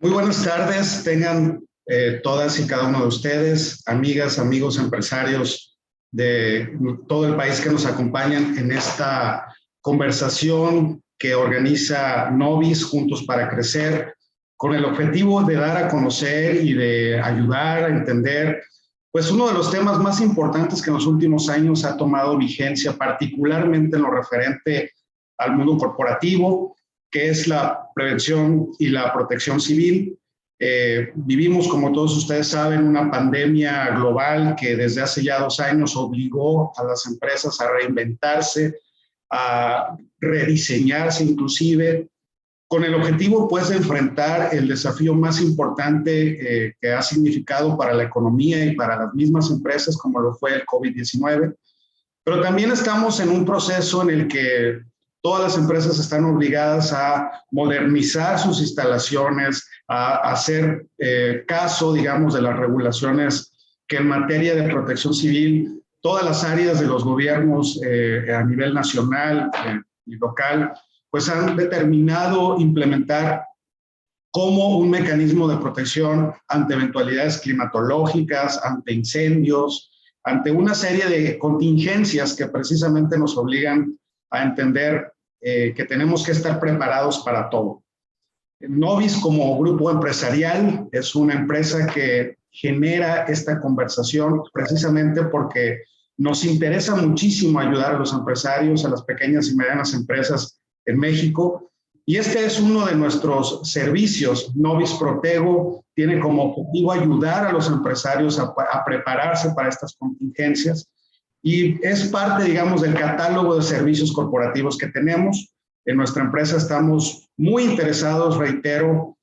Muy buenas tardes, tengan todas y cada uno de ustedes, amigas, amigos, empresarios de todo el país que nos acompañan en esta conversación que organiza Novis Juntos para Crecer, con el objetivo de dar a conocer y de ayudar a entender, pues uno de los temas más importantes que en los últimos años ha tomado vigencia, particularmente en lo referente al mundo corporativo, que es la prevención y la protección civil. Vivimos, como todos ustedes saben, una pandemia global que desde hace ya 2 años obligó a las empresas a reinventarse, a rediseñarse inclusive, con el objetivo pues de enfrentar el desafío más importante que ha significado para la economía y para las mismas empresas, como lo fue el COVID-19. Pero también estamos en un proceso en el que todas las empresas están obligadas a modernizar sus instalaciones, a hacer caso, digamos, de las regulaciones que en materia de protección civil, todas las áreas de los gobiernos a nivel nacional y local, pues han determinado implementar como un mecanismo de protección ante eventualidades climatológicas, ante incendios, ante una serie de contingencias que precisamente nos obligan a entender que tenemos que estar preparados para todo. Novis, como grupo empresarial, es una empresa que genera esta conversación precisamente porque nos interesa muchísimo ayudar a los empresarios, a las pequeñas y medianas empresas en México. Y este es uno de nuestros servicios. Novis Protego tiene como objetivo ayudar a los empresarios a prepararse para estas contingencias y es parte, digamos, del catálogo de servicios corporativos que tenemos. En nuestra empresa estamos muy interesados, reitero,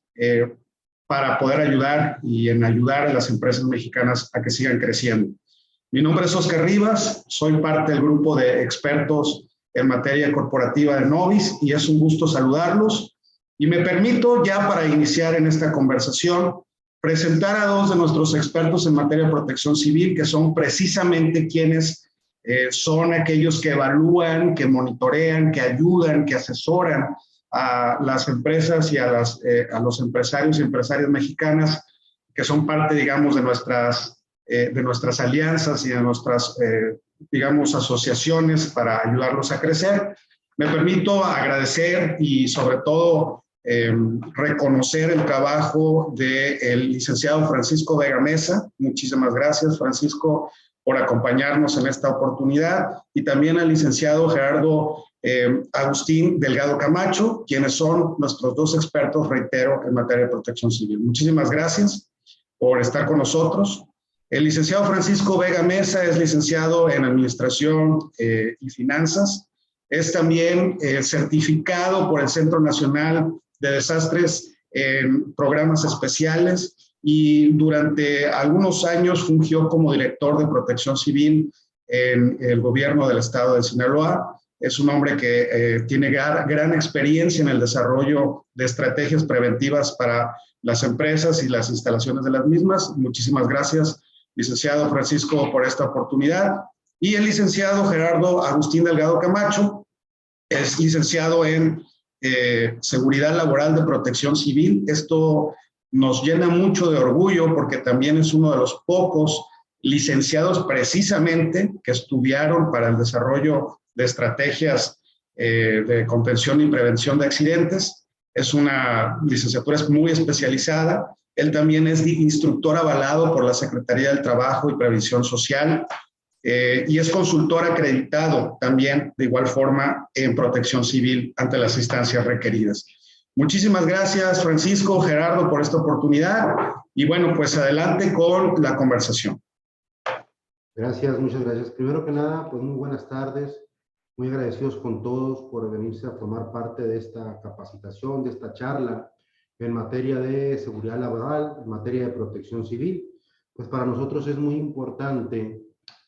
para poder ayudar y en ayudar a las empresas mexicanas a que sigan creciendo. Mi nombre es Oscar Rivas, soy parte del grupo de expertos en materia corporativa de Novis y es un gusto saludarlos. Y me permito ya para iniciar en esta conversación presentar a 2 de nuestros expertos en materia de protección civil, que son precisamente quienes son aquellos que evalúan, que monitorean, que ayudan, que asesoran a las empresas y a los empresarios y empresarias mexicanas que son parte, digamos, de nuestras alianzas y de nuestras, digamos, asociaciones para ayudarlos a crecer. Me permito agradecer y sobre todo reconocer el trabajo del licenciado Francisco Vega Mesa. Muchísimas gracias, Francisco, por acompañarnos en esta oportunidad, y también al licenciado Gerardo Agustín Delgado Camacho, quienes son nuestros 2 expertos, reitero, en materia de protección civil. Muchísimas gracias por estar con nosotros. El licenciado Francisco Vega Mesa es licenciado en Administración y Finanzas. Es también certificado por el Centro Nacional de Desastres en programas especiales y durante algunos años fungió como director de Protección Civil en el gobierno del estado de Sinaloa. Es un hombre que tiene gran experiencia en el desarrollo de estrategias preventivas para las empresas y las instalaciones de las mismas. Muchísimas gracias, licenciado Francisco, por esta oportunidad. Y el licenciado Gerardo Agustín Delgado Camacho es licenciado en Seguridad Laboral de Protección Civil. Esto nos llena mucho de orgullo porque también es uno de los pocos licenciados precisamente que estudiaron para el desarrollo de estrategias de contención y prevención de accidentes. Es una licenciatura muy especializada. Él también es instructor avalado por la Secretaría del Trabajo y Previsión Social y es consultor acreditado también de igual forma en protección civil ante las instancias requeridas. Muchísimas gracias, Francisco, Gerardo, por esta oportunidad y bueno, pues adelante con la conversación. Gracias, muchas gracias. Primero que nada, pues muy buenas tardes. Muy agradecidos con todos por venirse a formar parte de esta capacitación, de esta charla en materia de seguridad laboral, en materia de protección civil. Pues para nosotros es muy importante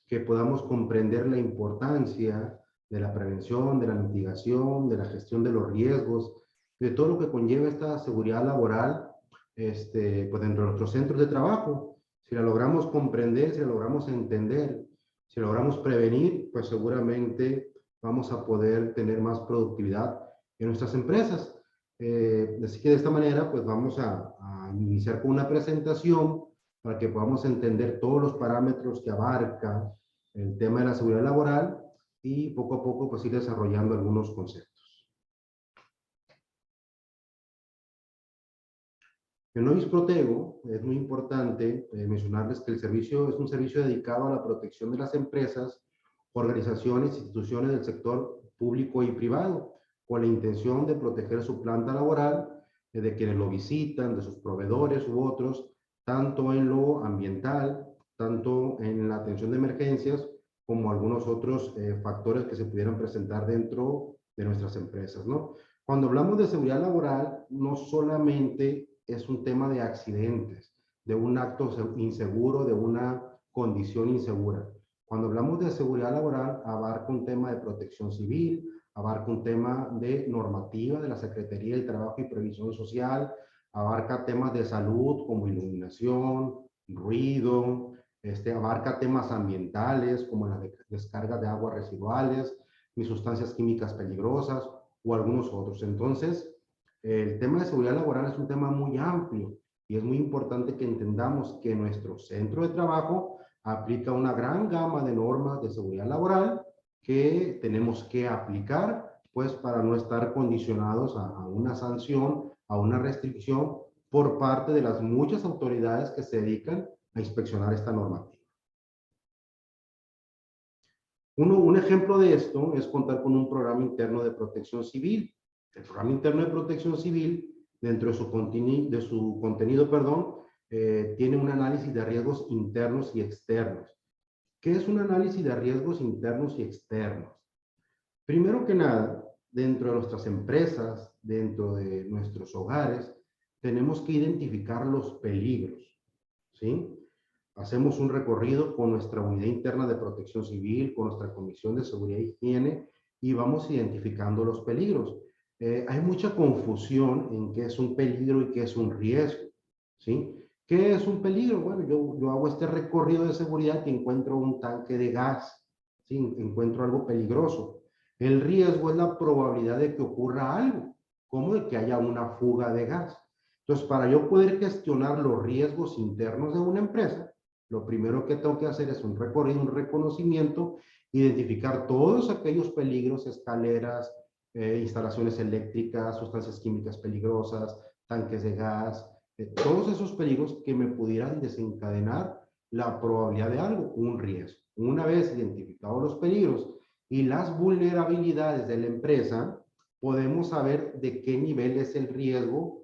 que podamos comprender la importancia de la prevención, de la mitigación, de la gestión de los riesgos, de todo lo que conlleva esta seguridad laboral pues dentro de nuestros centros de trabajo. Si la logramos comprender, si la logramos entender, si logramos prevenir, pues seguramente vamos a poder tener más productividad en nuestras empresas. Así que de esta manera, pues vamos a iniciar con una presentación para que podamos entender todos los parámetros que abarca el tema de la seguridad laboral y poco a poco pues ir desarrollando algunos conceptos. En Novis Protego es muy importante mencionarles que el servicio es un servicio dedicado a la protección de las empresas, organizaciones, instituciones del sector público y privado, con la intención de proteger su planta laboral de quienes lo visitan, de sus proveedores u otros, tanto en lo ambiental, tanto en la atención de emergencias, como algunos otros factores que se pudieran presentar dentro de nuestras empresas, ¿no? Cuando hablamos de seguridad laboral, no solamente es un tema de accidentes, de un acto inseguro, de una condición insegura. Cuando hablamos de seguridad laboral, abarca un tema de protección civil, abarca un tema de normativa de la Secretaría del Trabajo y Previsión Social, abarca temas de salud como iluminación, ruido, abarca temas ambientales como la descarga de aguas residuales, ni sustancias químicas peligrosas o algunos otros. Entonces, el tema de seguridad laboral es un tema muy amplio y es muy importante que entendamos que nuestro centro de trabajo aplica una gran gama de normas de seguridad laboral que tenemos que aplicar, pues para no estar condicionados a una sanción, a una restricción por parte de las muchas autoridades que se dedican a inspeccionar esta normativa. Un ejemplo de esto es contar con un programa interno de protección civil. El programa interno de protección civil, dentro de su contenido, tiene un análisis de riesgos internos y externos. ¿Qué es un análisis de riesgos internos y externos? Primero que nada, dentro de nuestras empresas, dentro de nuestros hogares, tenemos que identificar los peligros, ¿sí? Hacemos un recorrido con nuestra unidad interna de protección civil, con nuestra comisión de seguridad e higiene, y vamos identificando los peligros. Hay mucha confusión en qué es un peligro y qué es un riesgo, ¿sí? ¿Qué es un peligro? Bueno, yo hago este recorrido de seguridad y encuentro un tanque de gas, ¿sí? Encuentro algo peligroso. El riesgo es la probabilidad de que ocurra algo, como de que haya una fuga de gas. Entonces, para yo poder gestionar los riesgos internos de una empresa, lo primero que tengo que hacer es un recorrido, un reconocimiento, identificar todos aquellos peligros, escaleras, instalaciones eléctricas, sustancias químicas peligrosas, tanques de gas, todos esos peligros que me pudieran desencadenar la probabilidad de algo, un riesgo. Una vez identificados los peligros y las vulnerabilidades de la empresa, podemos saber de qué nivel es el riesgo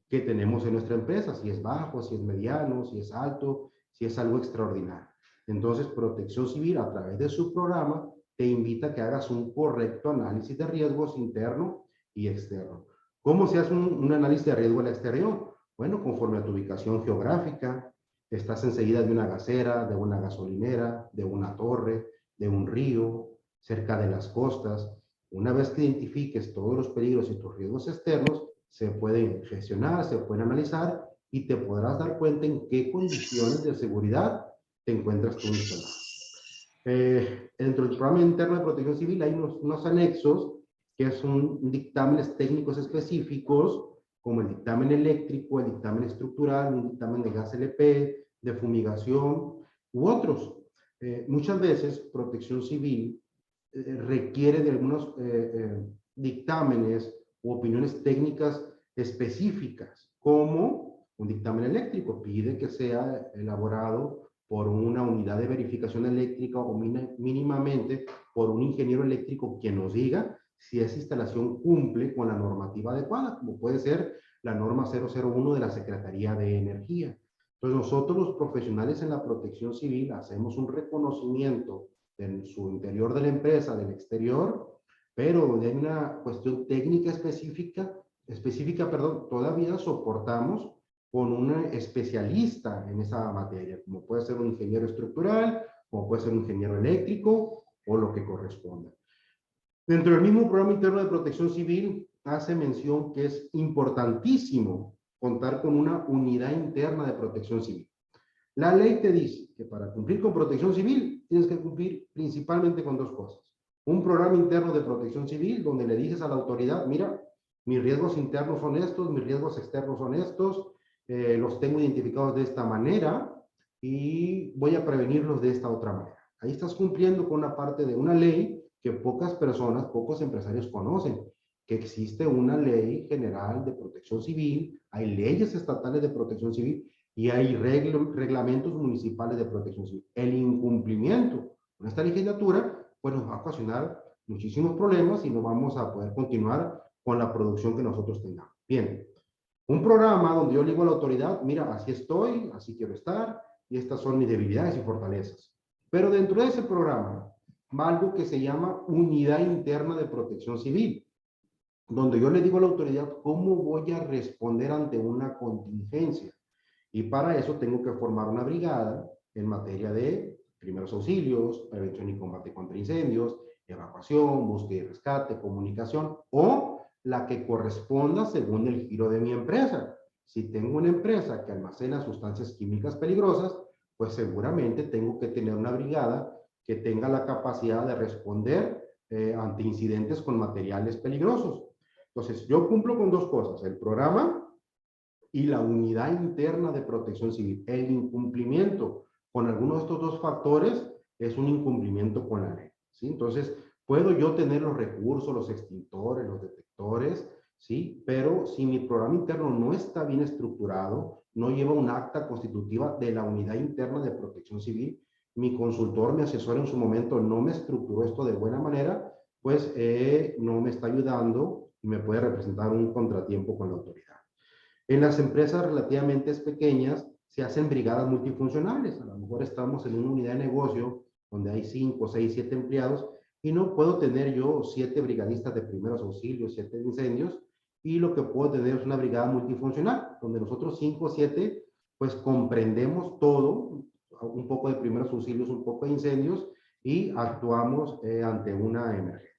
que tenemos en nuestra empresa, si es bajo, si es mediano, si es alto, si es algo extraordinario. Entonces, Protección Civil, a través de su programa, te invita a que hagas un correcto análisis de riesgos interno y externo. ¿Cómo se hace un análisis de riesgo al exterior? Bueno, conforme a tu ubicación geográfica, estás enseguida de una gasera, de una gasolinera, de una torre, de un río, cerca de las costas. Una vez que identifiques todos los peligros y tus riesgos externos, se pueden gestionar, se pueden analizar y te podrás dar cuenta en qué condiciones de seguridad te encuentras tú instalado. Dentro del programa interno de protección civil hay unos anexos que son dictámenes técnicos específicos, como el dictamen eléctrico, el dictamen estructural, un dictamen de gas LP, de fumigación u otros. Muchas veces protección civil requiere de algunos dictámenes u opiniones técnicas específicas, como un dictamen eléctrico pide que sea elaborado por una unidad de verificación eléctrica o mínimamente por un ingeniero eléctrico quien nos diga si esa instalación cumple con la normativa adecuada, como puede ser la norma 001 de la Secretaría de Energía. Entonces nosotros los profesionales en la protección civil hacemos un reconocimiento en su interior de la empresa, del exterior, pero de una cuestión técnica específica, todavía soportamos con un especialista en esa materia, como puede ser un ingeniero estructural, como puede ser un ingeniero eléctrico o lo que corresponda. Dentro del mismo programa interno de protección civil hace mención que es importantísimo contar con una unidad interna de protección civil. La ley te dice que para cumplir con protección civil tienes que cumplir principalmente con dos cosas. Un programa interno de protección civil donde le dices a la autoridad, mira, mis riesgos internos son estos, mis riesgos externos son estos, los tengo identificados de esta manera y voy a prevenirlos de esta otra manera. Ahí estás cumpliendo con una parte de una ley que pocas personas, pocos empresarios conocen, que existe una ley general de protección civil, hay leyes estatales de protección civil y hay reglamentos municipales de protección civil. El incumplimiento con esta legislatura pues nos va a ocasionar muchísimos problemas y no vamos a poder continuar con la producción que nosotros tengamos. Bien, un programa donde yo le digo a la autoridad, mira, así estoy, así quiero estar, y estas son mis debilidades y fortalezas. Pero dentro de ese programa va algo que se llama Unidad Interna de Protección Civil, donde yo le digo a la autoridad cómo voy a responder ante una contingencia. Y para eso tengo que formar una brigada en materia de primeros auxilios, prevención y combate contra incendios, evacuación, búsqueda y rescate, comunicación, o la que corresponda según el giro de mi empresa. Si tengo una empresa que almacena sustancias químicas peligrosas, pues seguramente tengo que tener una brigada que tenga la capacidad de responder ante incidentes con materiales peligrosos. Entonces, yo cumplo con dos cosas, el programa y la unidad interna de protección civil. El incumplimiento con alguno de estos dos factores es un incumplimiento con la ley, ¿sí? Entonces, puedo yo tener los recursos, los extintores, los detectores, ¿sí? Pero si mi programa interno no está bien estructurado, no lleva un acta constitutiva de la unidad interna de protección civil, mi consultor, mi asesor en su momento no me estructuró esto de buena manera, pues no me está ayudando y me puede representar un contratiempo con la autoridad. En las empresas relativamente pequeñas se hacen brigadas multifuncionales. A lo mejor estamos en una unidad de negocio donde hay 5, 6, 7 empleados y no puedo tener yo 7 brigadistas de primeros auxilios, 7 de incendios, y lo que puedo tener es una brigada multifuncional, donde nosotros 5 o 7 pues comprendemos todo, un poco de primeros auxilios, un poco de incendios, y actuamos ante una emergencia.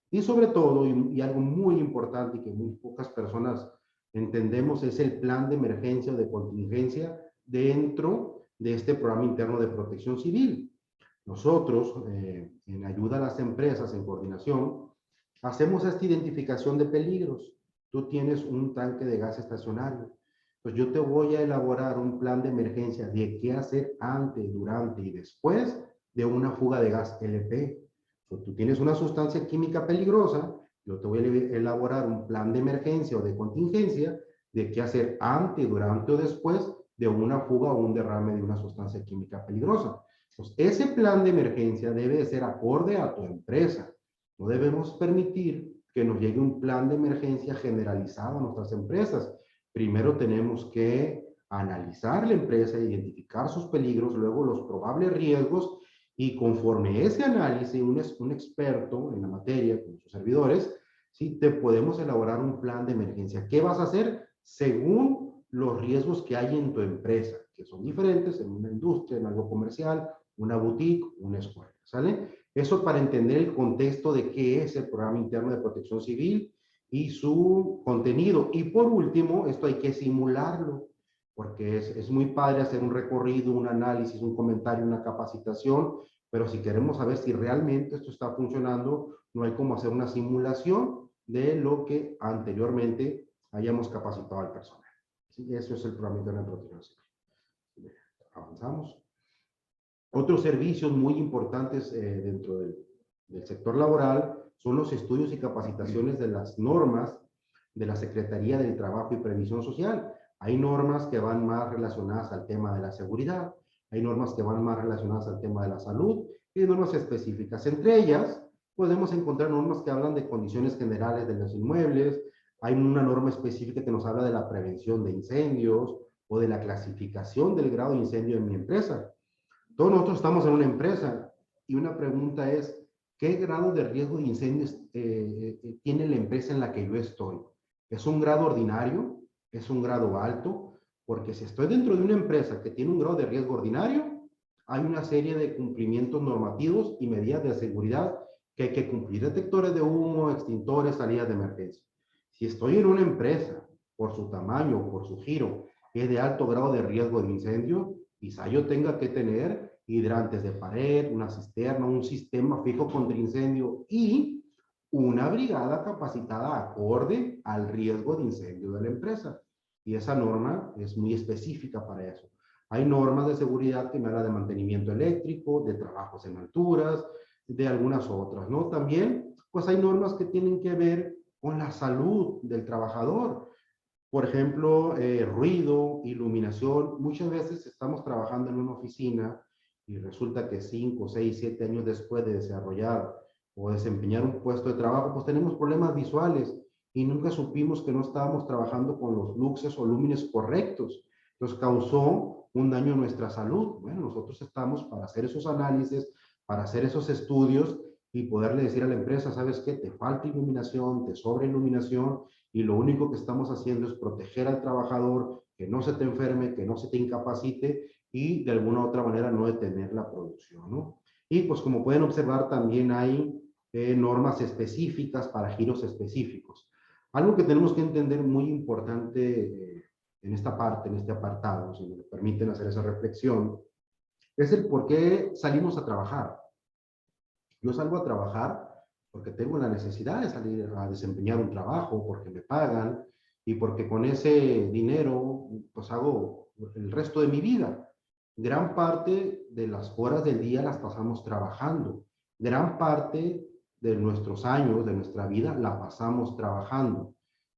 Y sobre todo, y algo muy importante y que muy pocas personas entendemos, es el plan de emergencia o de contingencia dentro de este programa interno de protección civil. Nosotros, en ayuda a las empresas, en coordinación, hacemos esta identificación de peligros. Tú tienes un tanque de gas estacionario, pues yo te voy a elaborar un plan de emergencia de qué hacer antes, durante y después de una fuga de gas LP. So, tú tienes una sustancia química peligrosa, yo te voy a elaborar un plan de emergencia o de contingencia de qué hacer antes, durante o después de una fuga o un derrame de una sustancia química peligrosa. Pues ese plan de emergencia debe de ser acorde a tu empresa. No debemos permitir que nos llegue un plan de emergencia generalizado a nuestras empresas. Primero tenemos que analizar la empresa, identificar sus peligros, luego los probables riesgos, y conforme ese análisis, un experto en la materia, con sus servidores, ¿sí? Te podemos elaborar un plan de emergencia. ¿Qué vas a hacer? Según los riesgos que hay en tu empresa, que son diferentes en una industria, en algo comercial, una boutique, una escuela, ¿sale? Eso para entender el contexto de qué es el programa interno de protección civil y su contenido. Y por último, esto hay que simularlo, porque es muy padre hacer un recorrido, un análisis, un comentario, una capacitación, pero si queremos saber si realmente esto está funcionando, no hay como hacer una simulación de lo que anteriormente hayamos capacitado al personal. ¿Sí? Eso es el programa interno de protección civil. Avanzamos. Otros servicios muy importantes dentro del sector laboral son los estudios y capacitaciones de las normas de la Secretaría del Trabajo y Previsión Social. Hay normas que van más relacionadas al tema de la seguridad, hay normas que van más relacionadas al tema de la salud y normas específicas. Entre ellas, podemos encontrar normas que hablan de condiciones generales de los inmuebles, hay una norma específica que nos habla de la prevención de incendios o de la clasificación del grado de incendio en mi empresa. Todos nosotros estamos en una empresa y una pregunta es, ¿qué grado de riesgo de incendios tiene la empresa en la que yo estoy? ¿Es un grado ordinario? ¿Es un grado alto? Porque si estoy dentro de una empresa que tiene un grado de riesgo ordinario, hay una serie de cumplimientos normativos y medidas de seguridad que hay que cumplir. Detectores de humo, extintores, salidas de emergencia. Si estoy en una empresa, por su tamaño, por su giro, que es de alto grado de riesgo de incendio, quizá yo tenga que tener hidrantes de pared, una cisterna, un sistema fijo contra incendio y una brigada capacitada acorde al riesgo de incendio de la empresa. Y esa norma es muy específica para eso. Hay normas de seguridad que me hablan de mantenimiento eléctrico, de trabajos en alturas, de algunas otras, ¿no? También, pues hay normas que tienen que ver con la salud del trabajador. Por ejemplo, ruido, iluminación. Muchas veces estamos trabajando en una oficina y resulta que 5, 6, 7 años después de desarrollar o desempeñar un puesto de trabajo, pues tenemos problemas visuales y nunca supimos que no estábamos trabajando con los luxes o lúmenes correctos. Entonces causó un daño a nuestra salud. Bueno, nosotros estamos para hacer esos análisis, para hacer esos estudios y poderle decir a la empresa, ¿sabes qué? Te falta iluminación, te sobra iluminación, y lo único que estamos haciendo es proteger al trabajador, que no se te enferme, que no se te incapacite y de alguna u otra manera no detener la producción, ¿no? Y pues como pueden observar también hay normas específicas para giros específicos. Algo que tenemos que entender muy importante en esta parte, en este apartado, si me permiten hacer esa reflexión, es el por qué salimos a trabajar. Yo salgo a trabajar porque tengo la necesidad de salir a desempeñar un trabajo, porque me pagan y porque con ese dinero pues hago el resto de mi vida. Gran parte de las horas del día las pasamos trabajando. Gran parte de nuestros años, de nuestra vida, la pasamos trabajando.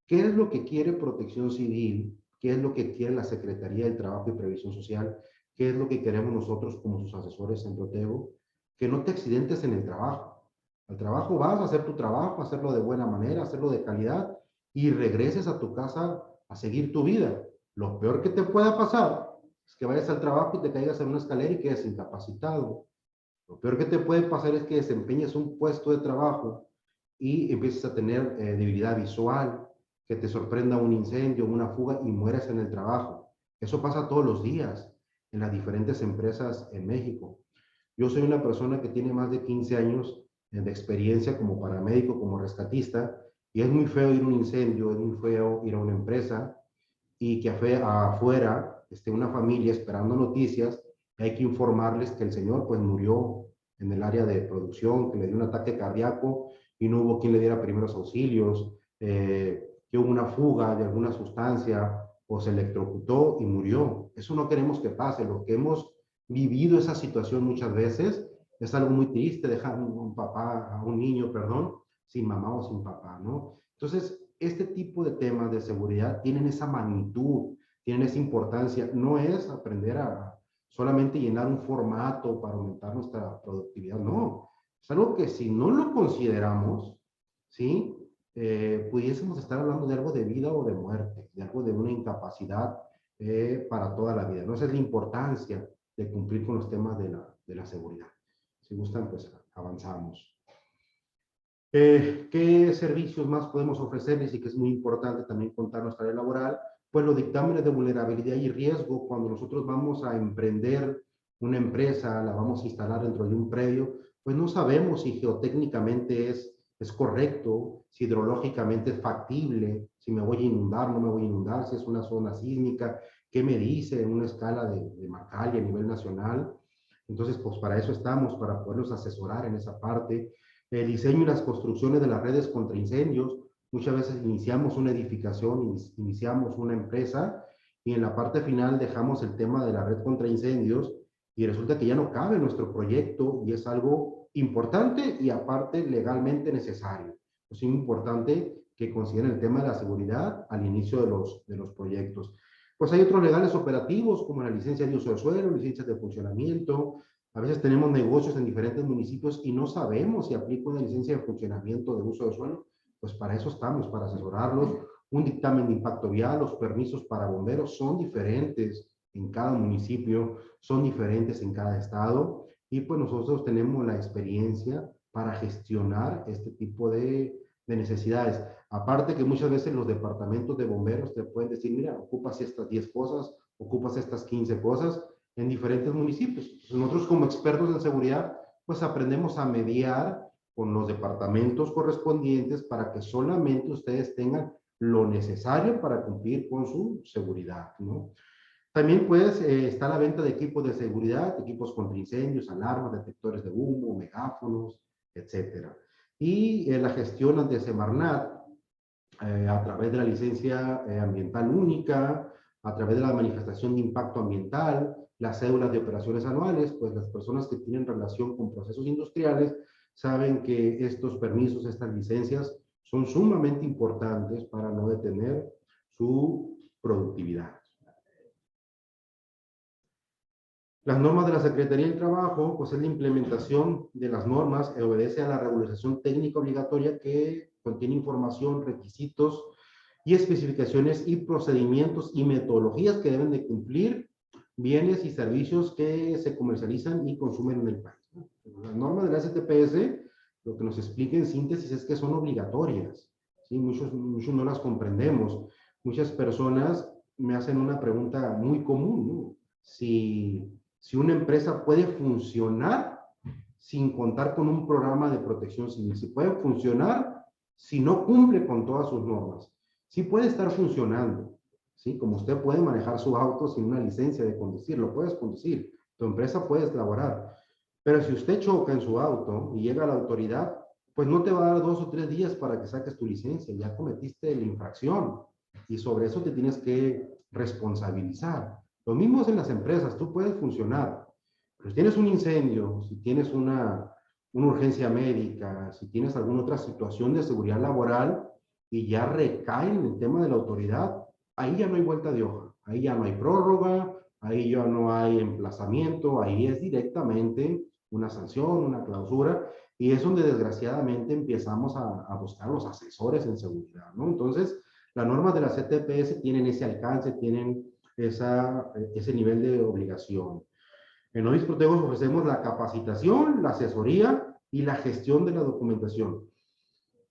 ¿Qué es lo que quiere Protección Civil? ¿Qué es lo que quiere la Secretaría del Trabajo y Previsión Social? ¿Qué es lo que queremos nosotros como sus asesores en Protego? Que no te accidentes en el trabajo. Al trabajo vas a hacer tu trabajo, a hacerlo de buena manera, a hacerlo de calidad y regreses a tu casa a seguir tu vida. Lo peor que te pueda pasar es que vayas al trabajo y te caigas en una escalera y quedes incapacitado. Lo peor que te puede pasar es que desempeñes un puesto de trabajo y empieces a tener debilidad visual, que te sorprenda un incendio, una fuga y mueras en el trabajo. Eso pasa todos los días en las diferentes empresas en México. Yo soy una persona que tiene más de 15 años de experiencia como paramédico, como rescatista, y es muy feo ir a un incendio, es muy feo ir a una empresa y que afuera esté una familia esperando noticias, y hay que informarles que el señor pues murió en el área de producción, que le dio un ataque cardíaco y no hubo quien le diera primeros auxilios, que hubo una fuga de alguna sustancia o se electrocutó y murió. Eso no queremos que pase. Lo que hemos vivido esa situación muchas veces es algo muy triste, dejar a un niño, perdón, sin mamá o sin papá, ¿no? Entonces, este tipo de temas de seguridad tienen esa magnitud, tienen esa importancia. No es aprender a solamente llenar un formato para aumentar nuestra productividad, no. Es algo que si no lo consideramos, ¿sí? Pudiésemos estar hablando de algo de vida o de muerte, de algo de una incapacidad para toda la vida, ¿no? Esa es la importancia de cumplir con los temas de la seguridad. Si gustan, pues avanzamos. ¿Qué servicios más podemos ofrecerles? Y que es muy importante también contar nuestra área laboral, pues los dictámenes de vulnerabilidad y riesgo. Cuando nosotros vamos a emprender una empresa, la vamos a instalar dentro de un predio, pues no sabemos si geotécnicamente es correcto, si hidrológicamente es factible, si me voy a inundar, no me voy a inundar, si es una zona sísmica, qué me dice en una escala de Mercalli a nivel nacional. Entonces, pues para eso estamos, para poderlos asesorar en esa parte. El diseño y las construcciones de las redes contra incendios. Muchas veces iniciamos una edificación, iniciamos una empresa y en la parte final dejamos el tema de la red contra incendios y resulta que ya no cabe nuestro proyecto y es algo importante y aparte legalmente necesario. Es importante que consideren el tema de la seguridad al inicio de los proyectos. Pues hay otros legales operativos como la licencia de uso de suelo, licencias de funcionamiento. A veces tenemos negocios en diferentes municipios y no sabemos si aplica una licencia de funcionamiento de uso de suelo. Pues para eso estamos, para asesorarlos. Un dictamen de impacto vial, los permisos para bomberos son diferentes en cada municipio, son diferentes en cada estado y pues nosotros tenemos la experiencia para gestionar este tipo de necesidades. Aparte que muchas veces los departamentos de bomberos te pueden decir, mira, ocupas estas 10 cosas, ocupas estas 15 cosas en diferentes municipios. Nosotros como expertos en seguridad, pues aprendemos a mediar con los departamentos correspondientes para que solamente ustedes tengan lo necesario para cumplir con su seguridad, ¿no? También pues está la venta de equipos de seguridad, equipos contra incendios, alarmas, detectores de humo, megáfonos, etcétera. y la gestión ante Semarnat a través de la licencia ambiental única, a través de la manifestación de impacto ambiental, las cédulas de operaciones anuales. Pues las personas que tienen relación con procesos industriales saben que estos permisos, estas licencias, son sumamente importantes para no detener su productividad. Las normas de la Secretaría del Trabajo, pues es la implementación de las normas que obedece a la regularización técnica obligatoria que contiene información, requisitos y especificaciones y procedimientos y metodologías que deben de cumplir bienes y servicios que se comercializan y consumen en el país. Las normas de la STPS, lo que nos explica en síntesis es que son obligatorias, ¿sí? Muchos no las comprendemos. Muchas personas me hacen una pregunta muy común, ¿no? Si una empresa puede funcionar sin contar con un programa de protección civil, si puede funcionar si no cumple con todas sus normas. Sí puede estar funcionando, ¿sí? Como usted puede manejar su auto sin una licencia de conducir, lo puedes conducir, tu empresa puedes laborar, pero si usted choca en su auto y llega a la autoridad, pues no te va a dar 2 o 3 días para que saques tu licencia, ya cometiste la infracción y sobre eso te tienes que responsabilizar. Lo mismo es en las empresas, tú puedes funcionar, pero si tienes un incendio, si tienes una urgencia médica, si tienes alguna otra situación de seguridad laboral y ya recae en el tema de la autoridad, ahí ya no hay vuelta de hoja, ahí ya no hay prórroga, ahí ya no hay emplazamiento, ahí es directamente una sanción, una clausura, y es donde desgraciadamente empezamos a buscar los asesores en seguridad, ¿no? Entonces, las normas de la CTPS tienen ese alcance, tienen ese nivel de obligación. En Novis Protego ofrecemos la capacitación, la asesoría y la gestión de la documentación.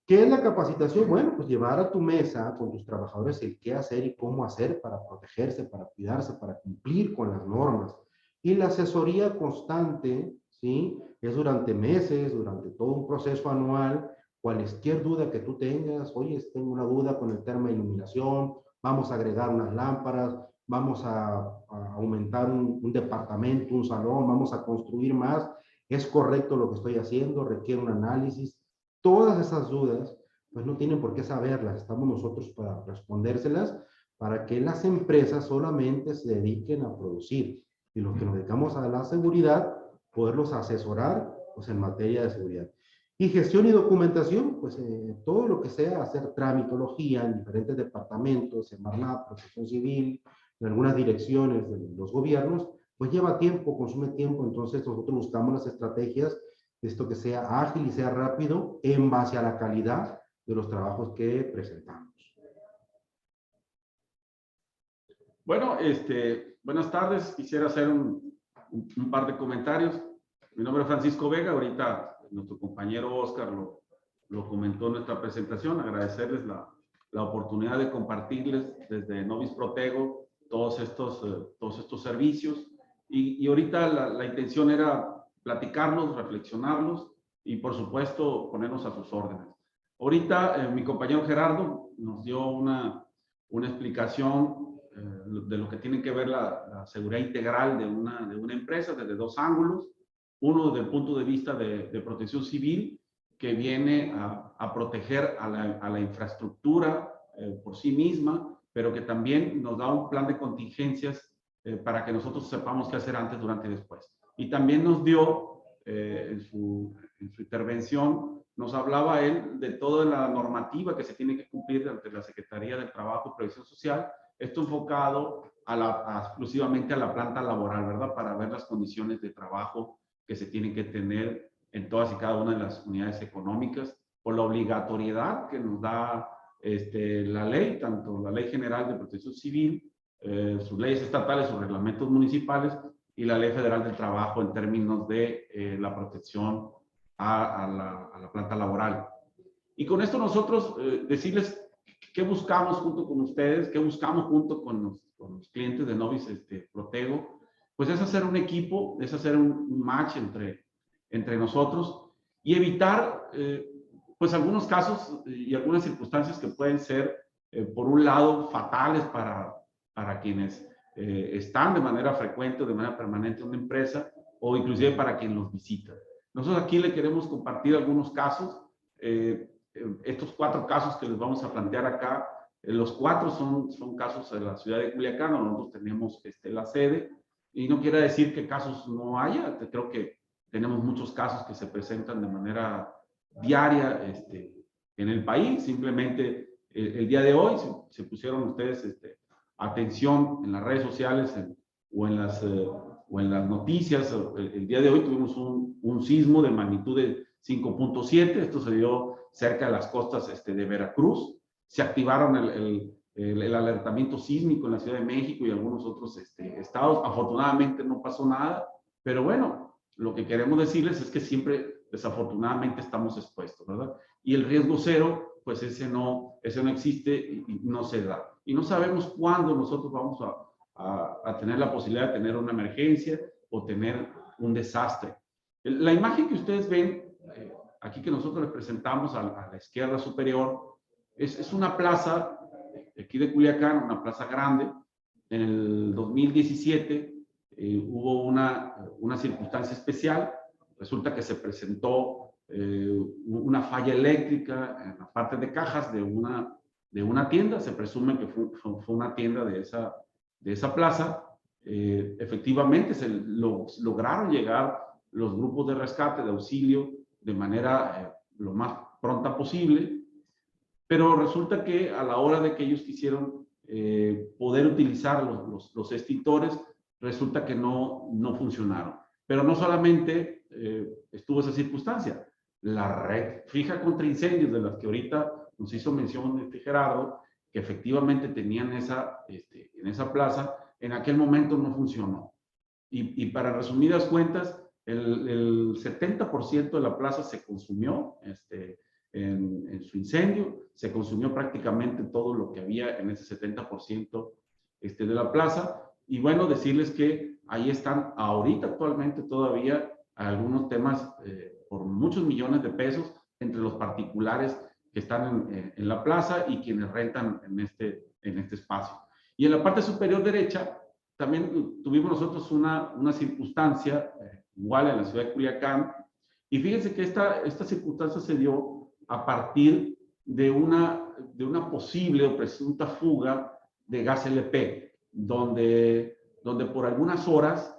¿Qué es la capacitación? Bueno, pues llevar a tu mesa con tus trabajadores el qué hacer y cómo hacer para protegerse, para cuidarse, para cumplir con las normas. Y la asesoría constante, ¿sí? Es durante meses, durante todo un proceso anual, cualquier duda que tú tengas, oye, tengo una duda con el tema de iluminación, vamos a agregar unas lámparas, vamos a aumentar un departamento, un salón, vamos a construir más, ¿es correcto lo que estoy haciendo? ¿Requiere un análisis? Todas esas dudas, pues no tienen por qué saberlas, estamos nosotros para respondérselas, para que las empresas solamente se dediquen a producir y los que nos dedicamos a la seguridad, poderlos asesorar pues, en materia de seguridad. Y gestión y documentación, pues todo lo que sea hacer tramitología en diferentes departamentos, en Semarnat, Protección Civil, en algunas direcciones de los gobiernos, pues lleva tiempo, consume tiempo, entonces nosotros buscamos las estrategias esto que sea ágil y sea rápido en base a la calidad de los trabajos que presentamos. Bueno, buenas tardes. Quisiera hacer un par de comentarios. Mi nombre es Francisco Vega. Ahorita nuestro compañero Oscar lo comentó en nuestra presentación. Agradecerles la oportunidad de compartirles desde Novis Protego todos estos servicios. Y ahorita la intención era platicarlos, reflexionarlos y, por supuesto, ponernos a sus órdenes. Ahorita mi compañero Gerardo nos dio una explicación de lo que tiene que ver la seguridad integral de una empresa desde dos ángulos. Uno desde el punto de vista de protección civil, que viene a proteger a la infraestructura por sí misma, pero que también nos da un plan de contingencias para que nosotros sepamos qué hacer antes, durante y después. Y también nos dio, en su intervención, nos hablaba él de toda la normativa que se tiene que cumplir ante la Secretaría del Trabajo y Previsión Social, esto enfocado exclusivamente a la planta laboral, ¿verdad? Para ver las condiciones de trabajo que se tienen que tener en todas y cada una de las unidades económicas, por la obligatoriedad que nos da la ley, tanto la Ley General de Protección Civil, sus leyes estatales, sus reglamentos municipales y la Ley Federal del Trabajo en términos de la protección a la planta laboral. Y con esto nosotros decirles qué buscamos junto con ustedes, qué buscamos junto con los clientes de Novis Protego, pues es hacer un equipo, es hacer un match entre nosotros y evitar pues algunos casos y algunas circunstancias que pueden ser, por un lado, fatales para quienes están de manera frecuente o de manera permanente en una empresa, o inclusive para quien los visita. Nosotros aquí le queremos compartir algunos casos estos 4 casos que les vamos a plantear acá, los 4 son casos en la ciudad de Culiacán, donde nosotros tenemos la sede, y no quiere decir que casos no haya. Creo que tenemos muchos casos que se presentan de manera diaria en el país. Simplemente el día de hoy se pusieron ustedes atención en las redes sociales o en las noticias. El día de hoy tuvimos un sismo de magnitud de 5.7. Esto se dio cerca de las costas de Veracruz. Se activaron el alertamiento sísmico en la Ciudad de México y algunos otros estados. Afortunadamente no pasó nada, pero bueno, lo que queremos decirles es que siempre, desafortunadamente, estamos expuestos, ¿verdad? Y el riesgo cero, pues ese no existe y no se da. Y no sabemos cuándo nosotros vamos a tener la posibilidad de tener una emergencia o tener un desastre. La imagen que ustedes ven aquí, que nosotros les presentamos a la izquierda superior, es una plaza aquí de Culiacán, una plaza grande. En el 2017 hubo una circunstancia especial. Resulta que se presentó una falla eléctrica en la parte de cajas de una tienda. Se presume que fue una tienda de esa plaza. Efectivamente, lograron llegar los grupos de rescate, de auxilio, de manera lo más pronta posible. Pero resulta que a la hora de que ellos quisieron poder utilizar los extintores, resulta que no funcionaron. Pero no solamente estuvo esa circunstancia. La red fija contra incendios, de las que ahorita nos hizo mención Gerardo, que efectivamente tenían en esa plaza, en aquel momento no funcionó. Y para resumidas cuentas, el 70% de la plaza se consumió en su incendio. Se consumió prácticamente todo lo que había en ese 70% de la plaza. Y bueno, decirles que ahí están ahorita actualmente todavía algunos temas por muchos millones de pesos entre los particulares que están en la plaza y quienes rentan en este espacio. Y en la parte superior derecha también tuvimos nosotros una circunstancia igual en la ciudad de Culiacán. Y fíjense que esta circunstancia se dio a partir de una posible o presunta fuga de gas LP, donde por algunas horas,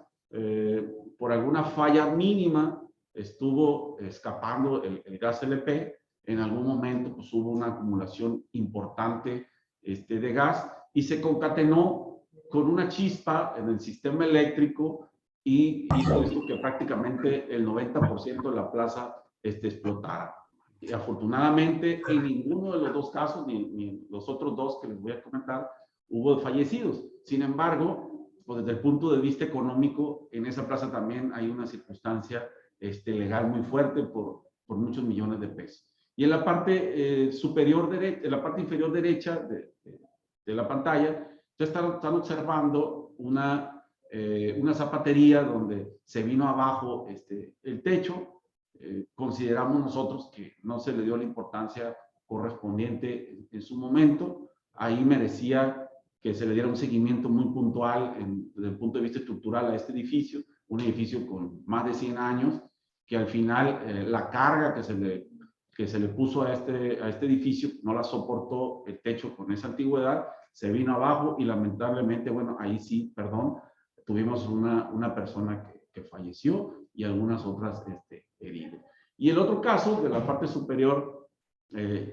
por alguna falla mínima, estuvo escapando el gas LP. En algún momento pues, hubo una acumulación importante de gas y se concatenó con una chispa en el sistema eléctrico y hizo esto que prácticamente el 90% de la plaza explotara. Y afortunadamente, en ninguno de los dos casos, ni los otros dos que les voy a comentar, hubo fallecidos. Sin embargo, pues desde el punto de vista económico, en esa plaza también hay una circunstancia legal muy fuerte por muchos millones de pesos. Y en la parte superior derecha, en la parte inferior derecha de la pantalla, ya están observando una zapatería donde se vino abajo el techo. Consideramos nosotros que no se le dio la importancia correspondiente en su momento. Ahí merecía que se le diera un seguimiento muy puntual desde el punto de vista estructural a este edificio, un edificio con más de 100 años, que al final la carga que se le puso a este edificio no la soportó el techo con esa antigüedad, se vino abajo y lamentablemente, bueno, ahí sí, perdón, tuvimos una persona que falleció y algunas otras heridas. Y el otro caso, de la parte superior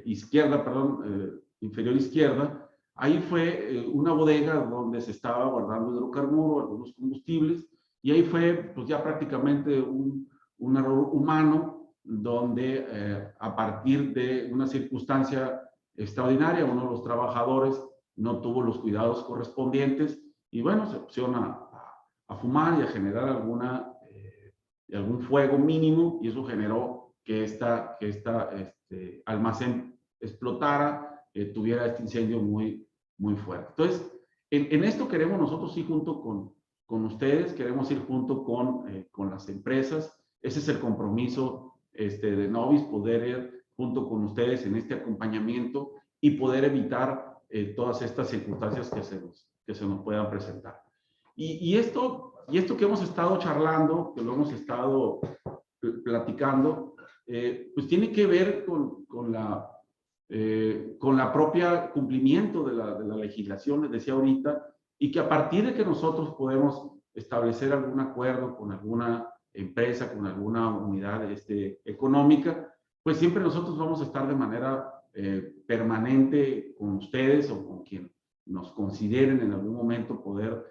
izquierda, perdón, inferior izquierda, ahí fue una bodega donde se estaba guardando hidrocarburo, algunos combustibles, y ahí fue pues ya prácticamente un error humano, donde a partir de una circunstancia extraordinaria, uno de los trabajadores no tuvo los cuidados correspondientes y bueno, se pusieron a fumar y a generar algún fuego mínimo, y eso generó que este almacén explotara, tuviera este incendio muy, muy fuerte. Entonces, en esto queremos nosotros ir junto con ustedes, queremos ir junto con las empresas. Ese es el compromiso de Novis, poder ir junto con ustedes en este acompañamiento y poder evitar todas estas circunstancias que se nos puedan presentar. Y esto que hemos estado charlando, que lo hemos estado platicando, pues tiene que ver con la propia cumplimiento de la legislación, les decía ahorita, y que a partir de que nosotros podemos establecer algún acuerdo con alguna empresa, con alguna unidad económica, pues siempre nosotros vamos a estar de manera permanente con ustedes o con quien nos consideren en algún momento poder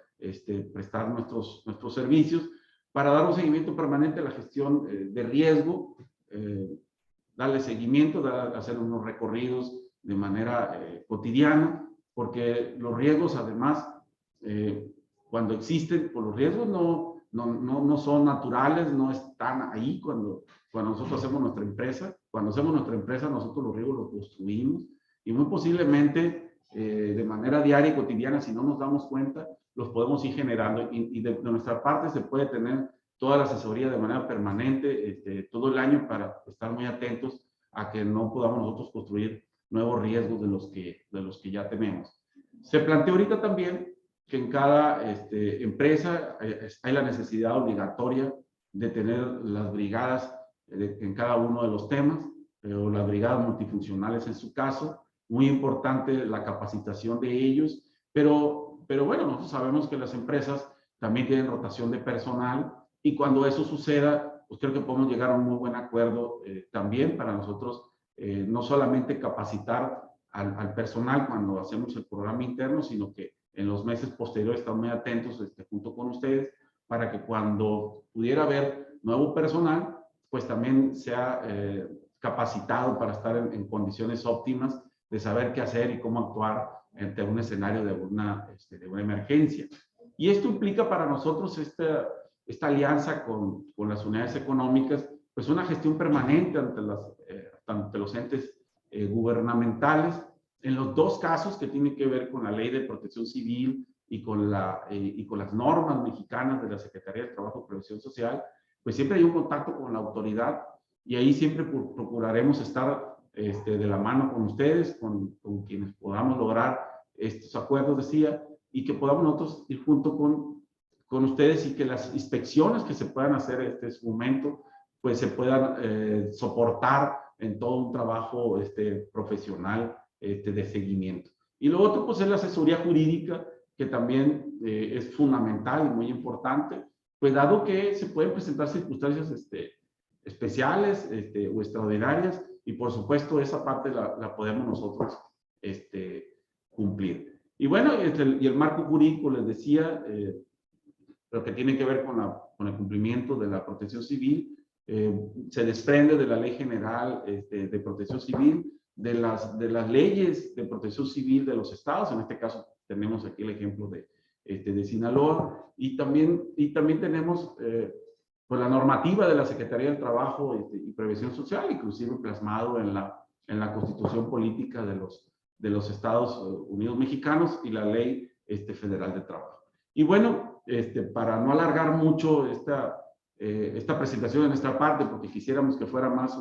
prestar nuestros servicios para dar un seguimiento permanente a la gestión de riesgo, darle seguimiento, hacer unos recorridos de manera cotidiana, porque los riesgos además, cuando existen, pues los riesgos no son naturales, no están ahí cuando nosotros hacemos nuestra empresa. Cuando hacemos nuestra empresa, nosotros los riesgos los construimos y muy posiblemente de manera diaria y cotidiana, si no nos damos cuenta, los podemos ir generando y de nuestra parte se puede tener toda la asesoría de manera permanente todo el año para estar muy atentos a que no podamos nosotros construir nuevos riesgos de los que ya tenemos. Se planteó ahorita también que en cada empresa hay la necesidad obligatoria de tener las brigadas en cada uno de los temas, o las brigadas multifuncionales en su caso. Muy importante la capacitación de ellos, pero bueno, nosotros sabemos que las empresas también tienen rotación de personal y cuando eso suceda, pues creo que podemos llegar a un muy buen acuerdo también para nosotros, no solamente capacitar al personal cuando hacemos el programa interno, sino que en los meses posteriores estamos muy atentos junto con ustedes para que cuando pudiera haber nuevo personal, pues también sea capacitado para estar en condiciones óptimas de saber qué hacer y cómo actuar ante un escenario de una emergencia. Y esto implica para nosotros esta alianza con las unidades económicas, pues una gestión permanente ante los entes gubernamentales, en los dos casos que tienen que ver con la Ley de Protección Civil y con las normas mexicanas de la Secretaría de Trabajo y Previsión Social, pues siempre hay un contacto con la autoridad y ahí siempre procuraremos estar de la mano con ustedes, con quienes podamos lograr estos acuerdos, decía, y que podamos nosotros ir junto con ustedes y que las inspecciones que se puedan hacer en su momento, pues se puedan soportar en todo un trabajo profesional de seguimiento. Y lo otro, pues es la asesoría jurídica, que también es fundamental y muy importante, pues dado que se pueden presentar circunstancias especiales o extraordinarias, y por supuesto esa parte la podemos nosotros cumplir. Y bueno, y el marco jurídico, les decía, lo que tiene que ver con el cumplimiento de la protección civil, se desprende de la Ley General de Protección Civil, de las leyes de protección civil de los estados. En este caso tenemos aquí el ejemplo de Sinaloa, y también tenemos pues la normativa de la Secretaría del Trabajo y Previsión Social, inclusive plasmado en la Constitución Política de los Estados Unidos Mexicanos y la Ley Federal de Trabajo. Y bueno, para no alargar mucho esta presentación de nuestra parte, porque quisiéramos que fuera más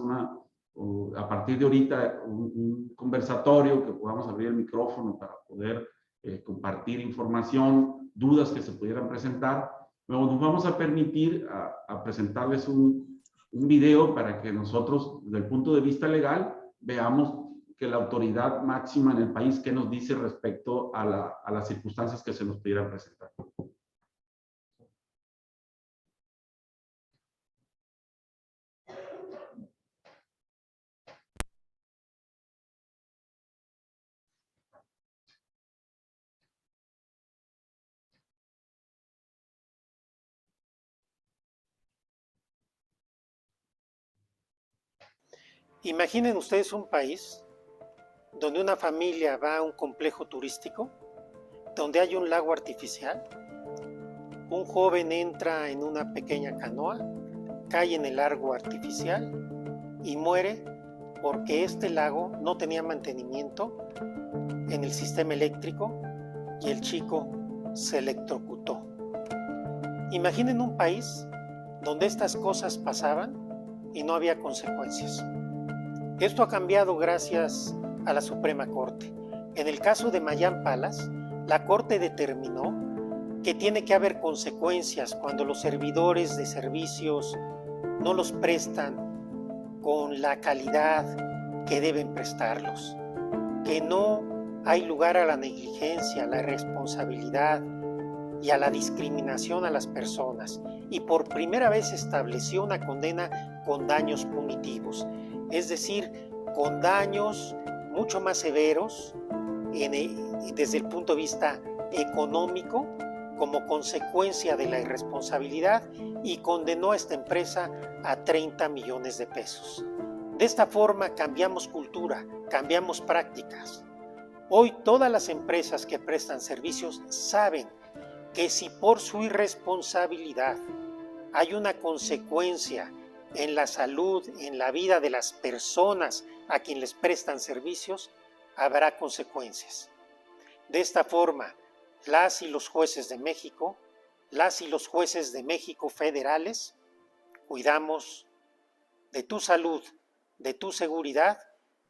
a partir de ahorita, un conversatorio, que podamos abrir el micrófono para poder compartir información, dudas que se pudieran presentar. Nos vamos a permitir a presentarles un video para que nosotros, desde el punto de vista legal, veamos que la autoridad máxima en el país, qué nos dice respecto a las circunstancias que se nos pudieran presentar. Imaginen ustedes un país donde una familia va a un complejo turístico, donde hay un lago artificial, un joven entra en una pequeña canoa, cae en el lago artificial y muere porque este lago no tenía mantenimiento en el sistema eléctrico y el chico se electrocutó. Imaginen un país donde estas cosas pasaban y no había consecuencias. Esto ha cambiado gracias a la Suprema Corte. En el caso de Mayan Palace, la Corte determinó que tiene que haber consecuencias cuando los servidores de servicios no los prestan con la calidad que deben prestarlos, que no hay lugar a la negligencia, a la irresponsabilidad y a la discriminación a las personas, y por primera vez estableció una condena con daños punitivos, es decir, con daños mucho más severos desde el punto de vista económico como consecuencia de la irresponsabilidad, y condenó a esta empresa a 30 millones de pesos. De esta forma cambiamos cultura, cambiamos prácticas. Hoy todas las empresas que prestan servicios saben que si por su irresponsabilidad hay una consecuencia en la salud, en la vida de las personas a quien les prestan servicios, habrá consecuencias. De esta forma, las y los jueces de México, las y los jueces de México federales, cuidamos de tu salud, de tu seguridad,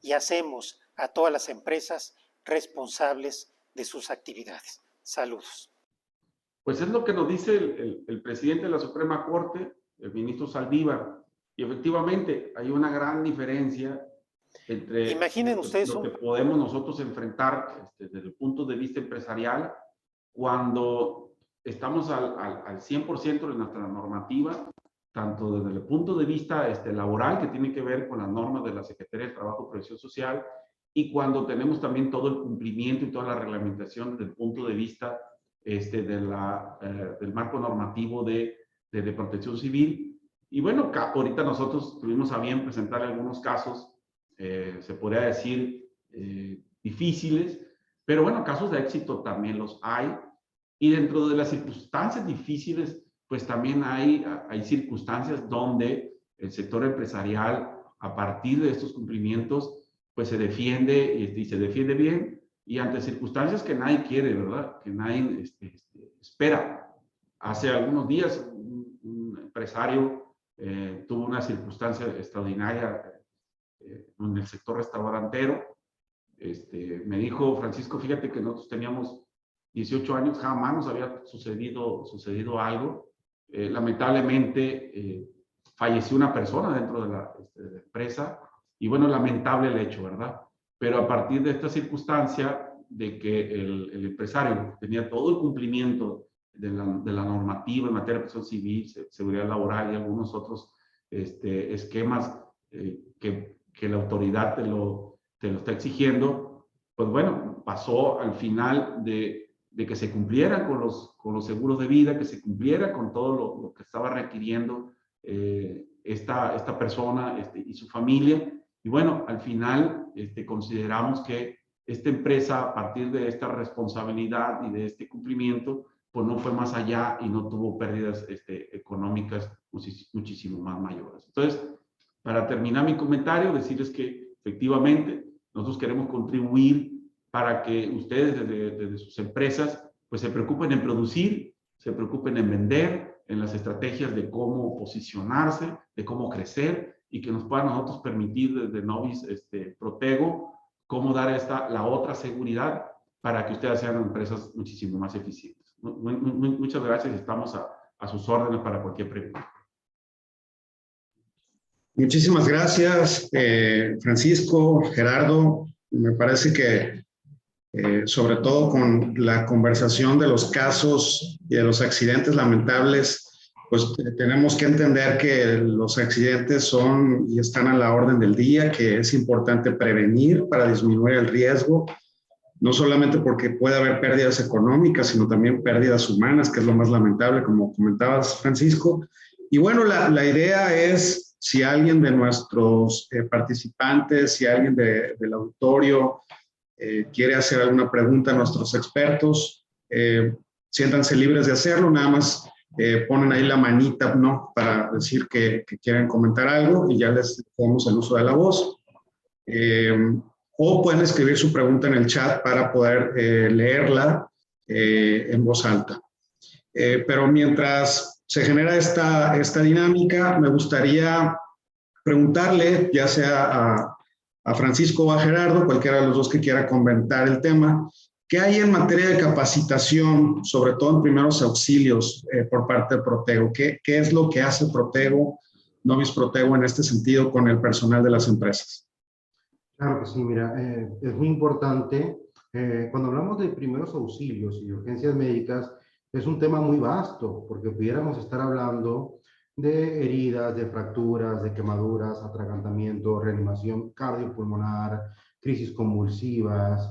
y hacemos a todas las empresas responsables de sus actividades. Saludos. Pues es lo que nos dice el presidente de la Suprema Corte, el ministro Saldívar, y efectivamente hay una gran diferencia entre Imaginen ustedes lo que podemos nosotros enfrentar desde el punto de vista empresarial cuando estamos al 100% de nuestra normativa, tanto desde el punto de vista laboral, que tiene que ver con las normas de la Secretaría de Trabajo y Previsión Social, y cuando tenemos también todo el cumplimiento y toda la reglamentación desde el punto de vista del marco normativo de protección civil. Y bueno, ahorita nosotros tuvimos a bien presentar algunos casos, se podría decir, difíciles, pero bueno, casos de éxito también los hay. Y dentro de las circunstancias difíciles, pues también hay circunstancias donde el sector empresarial, a partir de estos cumplimientos, pues se defiende y se defiende bien, y ante circunstancias que nadie quiere, ¿verdad? Que nadie espera. Hace algunos días un empresario tuvo una circunstancia extraordinaria en el sector restaurantero. Me dijo: Francisco, fíjate que nosotros teníamos 18 años, jamás nos había sucedido algo. Lamentablemente falleció una persona dentro de la empresa, y bueno, lamentable el hecho, ¿verdad? Pero a partir de esta circunstancia de que el empresario tenía todo el cumplimiento de la normativa en materia de protección civil, seguridad laboral y algunos otros esquemas que la autoridad te lo está exigiendo, pues bueno, pasó al final de que se cumplieran con los seguros de vida, que se cumpliera con todo lo que estaba requiriendo esta persona y su familia. Y bueno, al final consideramos que esta empresa, a partir de esta responsabilidad y de este cumplimiento, pues no fue más allá y no tuvo pérdidas económicas muchísimo más mayores. Entonces, para terminar mi comentario, decirles que efectivamente nosotros queremos contribuir para que ustedes desde sus empresas pues se preocupen en producir, se preocupen en vender, en las estrategias de cómo posicionarse, de cómo crecer, y que nos puedan a nosotros permitir desde Novis Protego cómo dar la otra seguridad para que ustedes sean empresas muchísimo más eficientes. Muchas gracias y estamos a sus órdenes para cualquier pregunta. Muchísimas gracias, Francisco, Gerardo. Me parece que sobre todo con la conversación de los casos y de los accidentes lamentables, pues tenemos que entender que los accidentes son y están a la orden del día, que es importante prevenir para disminuir el riesgo, no solamente porque puede haber pérdidas económicas, sino también pérdidas humanas, que es lo más lamentable, como comentabas, Francisco. Y bueno, la idea es, si alguien de nuestros participantes, si alguien del auditorio quiere hacer alguna pregunta a nuestros expertos, siéntanse libres de hacerlo, nada más ponen ahí la manita, ¿no?, para decir que quieren comentar algo y ya les damos el uso de la voz. O pueden escribir su pregunta en el chat para poder leerla en voz alta. Pero mientras se genera esta dinámica, me gustaría preguntarle, ya sea a Francisco o a Gerardo, cualquiera de los dos que quiera comentar el tema, ¿qué hay en materia de capacitación, sobre todo en primeros auxilios, por parte de Protego? ¿Qué es lo que hace Protego Nobis Protego en este sentido con el personal de las empresas? Claro que sí, mira, es muy importante. Cuando hablamos de primeros auxilios y urgencias médicas, es un tema muy vasto, porque pudiéramos estar hablando de heridas, de fracturas, de quemaduras, atragantamiento, reanimación cardiopulmonar, crisis convulsivas,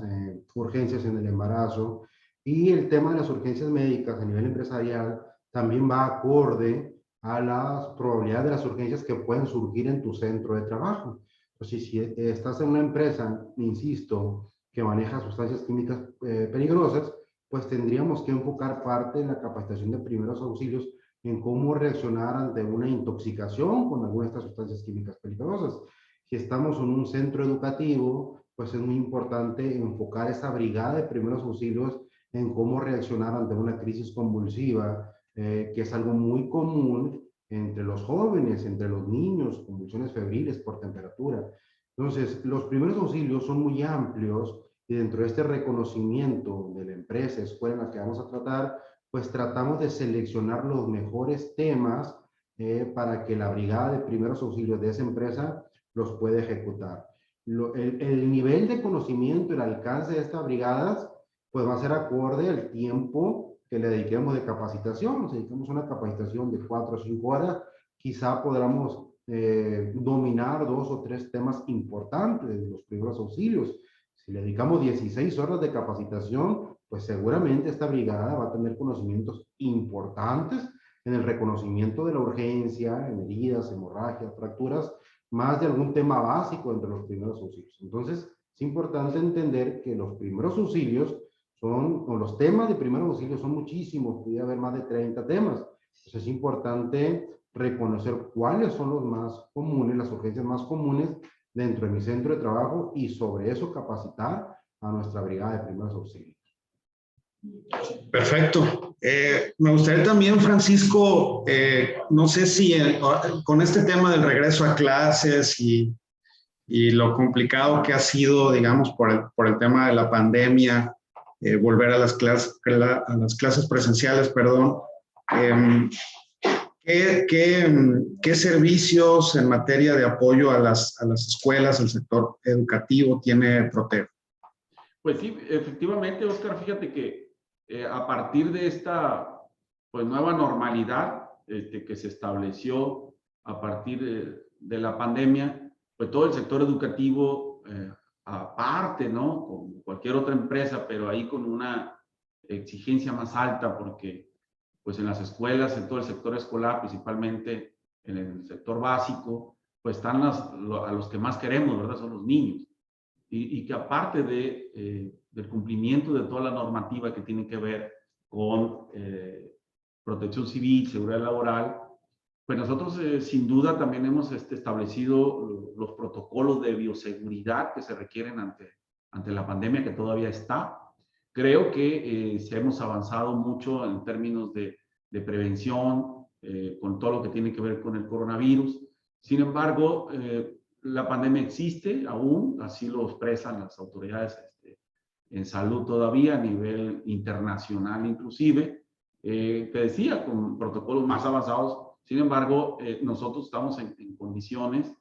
urgencias en el embarazo. Y el tema de las urgencias médicas a nivel empresarial también va acorde a las probabilidades de las urgencias que pueden surgir en tu centro de trabajo. Entonces, si estás en una empresa, insisto, que maneja sustancias químicas peligrosas, pues tendríamos que enfocar parte de la capacitación de primeros auxilios en cómo reaccionar ante una intoxicación con alguna de estas sustancias químicas peligrosas. Si estamos en un centro educativo, pues es muy importante enfocar esa brigada de primeros auxilios en cómo reaccionar ante una crisis convulsiva, que es algo muy común entre los jóvenes, entre los niños, convulsiones febriles por temperatura. Entonces, los primeros auxilios son muy amplios y dentro de este reconocimiento de la empresa, escuela en la que vamos a tratar, pues tratamos de seleccionar los mejores temas para que la brigada de primeros auxilios de esa empresa los pueda ejecutar. El nivel de conocimiento, el alcance de estas brigadas, pues va a ser acorde al tiempo que le dediquemos de capacitación. Si dedicamos una capacitación de 4 o 5 horas, quizá podamos dominar 2 o 3 temas importantes de los primeros auxilios. Si le dedicamos 16 horas de capacitación, pues seguramente esta brigada va a tener conocimientos importantes en el reconocimiento de la urgencia, en heridas, hemorragias, fracturas, más de algún tema básico entre los primeros auxilios. Entonces, es importante entender que los primeros auxilios o los temas de primeros auxilios son muchísimos, puede haber más de 30 temas. Entonces, es importante reconocer cuáles son los más comunes, las urgencias más comunes dentro de mi centro de trabajo y sobre eso capacitar a nuestra brigada de primeros auxilios. Perfecto. Me gustaría también, Francisco, no sé si con este tema del regreso a clases y lo complicado que ha sido, digamos, por el tema de la pandemia, volver a las clases presenciales, perdón. ¿Qué servicios en materia de apoyo a las escuelas, al sector educativo tiene Protego? Pues sí, efectivamente, Oscar, fíjate que a partir de esta pues, nueva normalidad que se estableció a partir de la pandemia, pues todo el sector educativo, aparte, ¿no? Como cualquier otra empresa, pero ahí con una exigencia más alta, porque pues en las escuelas, en todo el sector escolar, principalmente en el sector básico, pues están a los que más queremos, ¿verdad? Son los niños. Y que aparte del cumplimiento de toda la normativa que tiene que ver con protección civil, seguridad laboral, pues nosotros sin duda también hemos establecido los protocolos de bioseguridad que se requieren ante la pandemia que todavía está. Creo que hemos avanzado mucho en términos de prevención, con todo lo que tiene que ver con el coronavirus. Sin embargo, la pandemia existe aún, así lo expresan las autoridades en salud todavía, a nivel internacional inclusive, te decía, con protocolos más avanzados. Sin embargo, nosotros estamos en condiciones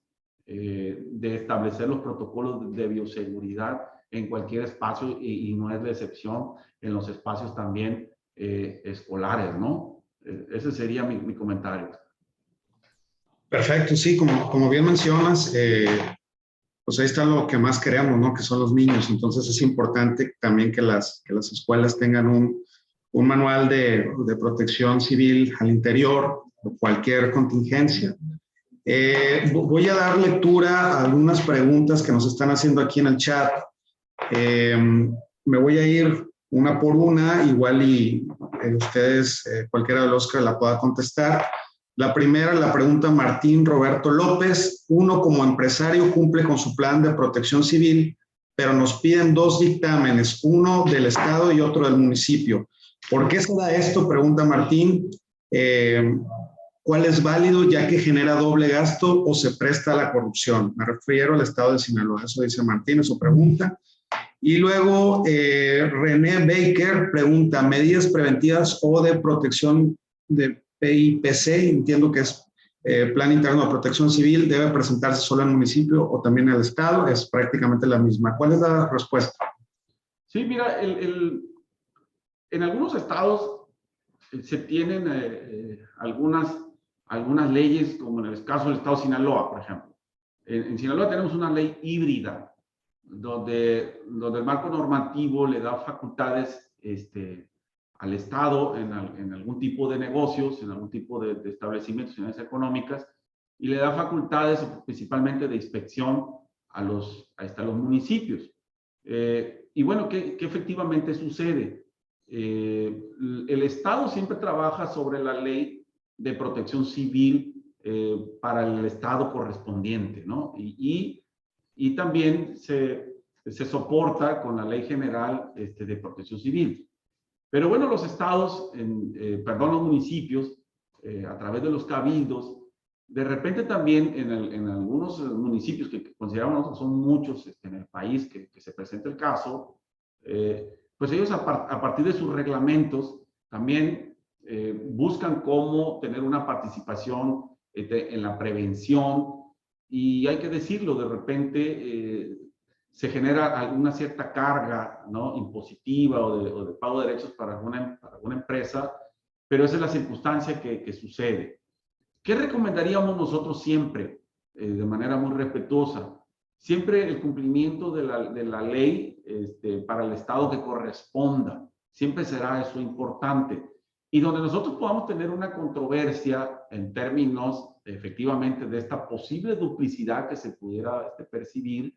de establecer los protocolos de bioseguridad en cualquier espacio y no es la excepción en los espacios también escolares, ¿no? Ese sería mi comentario. Perfecto, sí, como bien mencionas, pues ahí está lo que más queremos, ¿no? Que son los niños. Entonces es importante también que las escuelas tengan un manual de protección civil al interior, o cualquier contingencia. Voy a dar lectura a algunas preguntas que nos están haciendo aquí en el chat. Me voy a ir una por una, igual y ustedes, cualquiera de los que la pueda contestar. La primera la pregunta Martín Roberto López. Uno, como empresario, cumple con su plan de protección civil, pero nos piden 2 dictámenes, uno del Estado y otro del municipio. ¿Por qué se da esto? Pregunta Martín. ¿Cuál es válido ya que genera doble gasto o se presta a la corrupción? Me refiero al Estado de Sinaloa. Eso dice Martín, es su pregunta. Y luego René Baker pregunta, medidas preventivas o de protección de PIPC, entiendo que es Plan Interno de Protección Civil debe presentarse solo en el municipio o también en el estado, es prácticamente la misma. ¿Cuál es la respuesta? Sí, mira, en algunos estados se tienen algunas leyes, como en el caso del estado de Sinaloa, por ejemplo. En Sinaloa tenemos una ley híbrida, donde el marco normativo le da facultades al Estado en algún tipo de negocios, en algún tipo de establecimientos, unidades económicas, y le da facultades principalmente de inspección a los municipios. Y bueno, ¿qué efectivamente sucede? El Estado siempre trabaja sobre la ley de protección civil para el Estado correspondiente, ¿no? Y también se soporta con la Ley General de Protección Civil. Pero bueno, los estados, los municipios, a través de los cabildos, de repente también en algunos municipios que consideramos nosotros son muchos en el país que se presenta el caso, pues ellos a partir de sus reglamentos también buscan cómo tener una participación en la prevención, y hay que decirlo, de repente se genera alguna cierta carga, ¿no?, impositiva o de pago de derechos para alguna empresa, pero esa es la circunstancia que sucede. ¿Qué recomendaríamos nosotros siempre, de manera muy respetuosa? Siempre el cumplimiento de la ley para el Estado que corresponda. Siempre será eso importante. Y donde nosotros podamos tener una controversia en términos, efectivamente, de esta posible duplicidad que se pudiera percibir,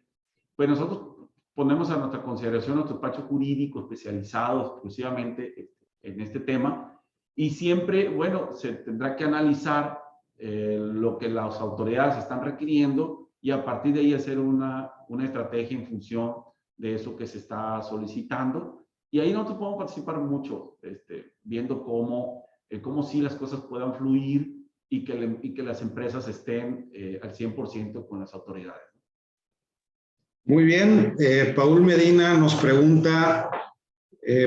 pues nosotros ponemos a nuestra consideración nuestro despacho jurídico especializado exclusivamente en este tema, y siempre, bueno, se tendrá que analizar lo que las autoridades están requiriendo y a partir de ahí hacer una estrategia en función de eso que se está solicitando. Y ahí nosotros podemos participar mucho, viendo cómo sí las cosas puedan fluir y que las empresas estén al 100% con las autoridades. Muy bien, Paul Medina nos pregunta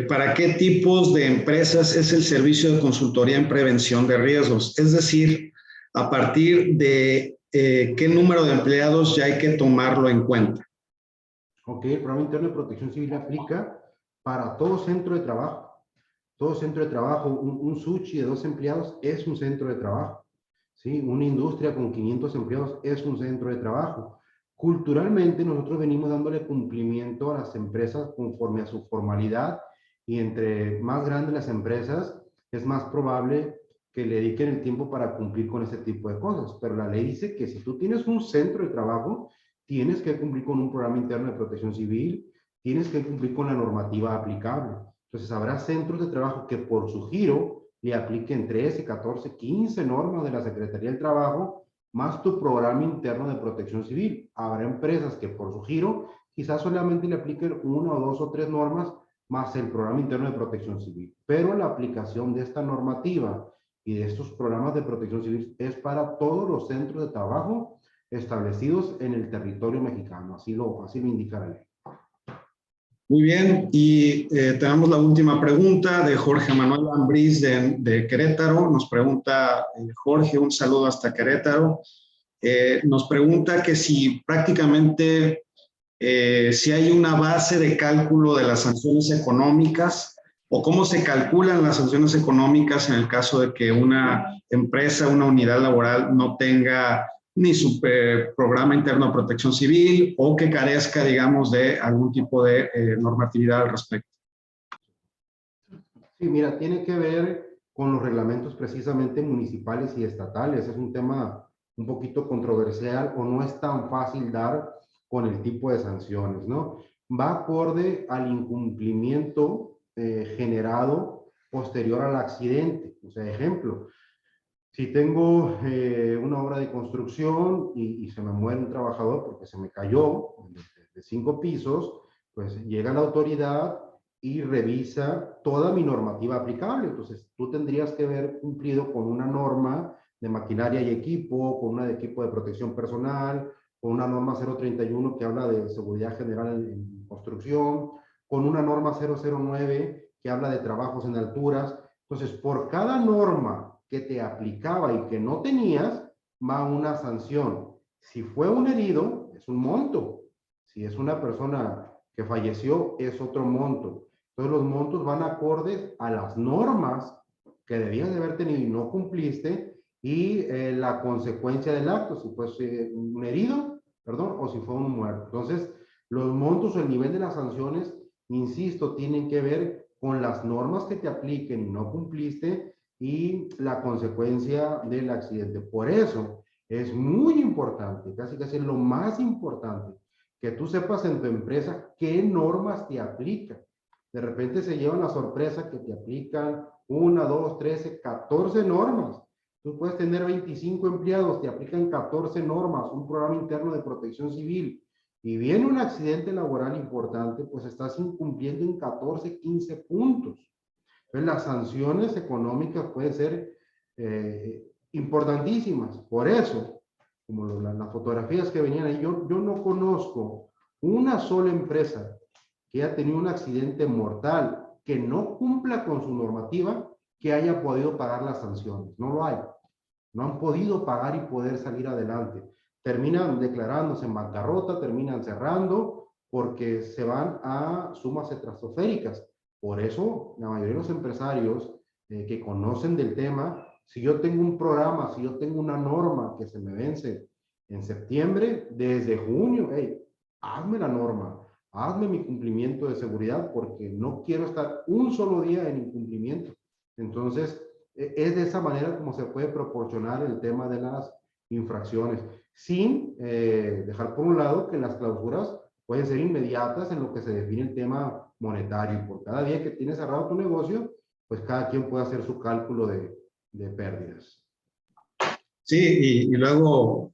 ¿para qué tipos de empresas es el servicio de consultoría en prevención de riesgos? Es decir, a partir de qué número de empleados ya hay que tomarlo en cuenta. Ok, el Programa Interno de Protección Civil aplica para todo centro de trabajo. Todo centro de trabajo, un sushi de 2 empleados es un centro de trabajo. ¿Sí? Una industria con 500 empleados es un centro de trabajo. Culturalmente, nosotros venimos dándole cumplimiento a las empresas conforme a su formalidad, y entre más grandes las empresas, es más probable que le dediquen el tiempo para cumplir con ese tipo de cosas. Pero la ley dice que si tú tienes un centro de trabajo, tienes que cumplir con un programa interno de protección civil, tienes que cumplir con la normativa aplicable. Entonces, habrá centros de trabajo que por su giro le apliquen 13, 14, 15 normas de la Secretaría del Trabajo, más tu programa interno de protección civil. Habrá empresas que por su giro quizás solamente le apliquen 1 o 2 o 3 normas, más el programa interno de protección civil. Pero la aplicación de esta normativa y de estos programas de protección civil es para todos los centros de trabajo establecidos en el territorio mexicano. Así lo indica la ley. Muy bien, y tenemos la última pregunta de Jorge Manuel Ambriz de Querétaro. Nos pregunta Jorge, un saludo hasta Querétaro. Nos pregunta que si prácticamente si hay una base de cálculo de las sanciones económicas o cómo se calculan las sanciones económicas en el caso de que una empresa, una unidad laboral no tenga ni su programa interno de protección civil o que carezca, digamos, de algún tipo de normatividad al respecto. Sí, mira, tiene que ver con los reglamentos precisamente municipales y estatales. Es un tema un poquito controversial o no es tan fácil dar con el tipo de sanciones, ¿no? Va acorde al incumplimiento generado posterior al accidente. O sea, ejemplo, si tengo una obra de construcción y se me muere un trabajador porque se me cayó de 5 pisos, pues llega la autoridad y revisa toda mi normativa aplicable. Entonces, tú tendrías que haber cumplido con una norma de maquinaria y equipo, con una de equipo de protección personal, con una norma 031 que habla de seguridad general en construcción, con una norma 009 que habla de trabajos en alturas. Entonces, por cada norma que te aplicaba y que no tenías, va una sanción. Si fue un herido, es un monto. Si es una persona que falleció, es otro monto. Entonces los montos van acordes a las normas que debías de haber tenido y no cumpliste, y la consecuencia del acto, si fue un herido, perdón, o si fue un muerto. Entonces, los montos o el nivel de las sanciones, insisto, tienen que ver con las normas que te apliquen y no cumpliste y la consecuencia del accidente. Por eso es muy importante, casi casi lo más importante, que tú sepas en tu empresa qué normas te aplican. De repente se llevan la sorpresa que te aplican 1, 2, 13, 14 normas. Tú puedes tener 25 empleados, te aplican 14 normas, un programa interno de protección civil, y viene un accidente laboral importante, pues estás incumpliendo en 14, 15 puntos. Entonces, las sanciones económicas pueden ser importantísimas. Por eso, como las fotografías que venían ahí, yo no conozco una sola empresa que haya tenido un accidente mortal que no cumpla con su normativa, que haya podido pagar las sanciones. No lo hay. No han podido pagar y poder salir adelante. Terminan declarándose en bancarrota, terminan cerrando porque se van a sumas estratosféricas. Por eso, la mayoría de los empresarios que conocen del tema, si yo tengo un programa, si yo tengo una norma que se me vence en septiembre, desde junio, hey, hazme la norma, hazme mi cumplimiento de seguridad porque no quiero estar un solo día en incumplimiento. Entonces, es de esa manera como se puede proporcionar el tema de las infracciones, sin dejar por un lado que las clausuras pueden ser inmediatas en lo que se define el tema monetario. Por cada día que tienes cerrado tu negocio, pues cada quien puede hacer su cálculo de pérdidas. Sí, y luego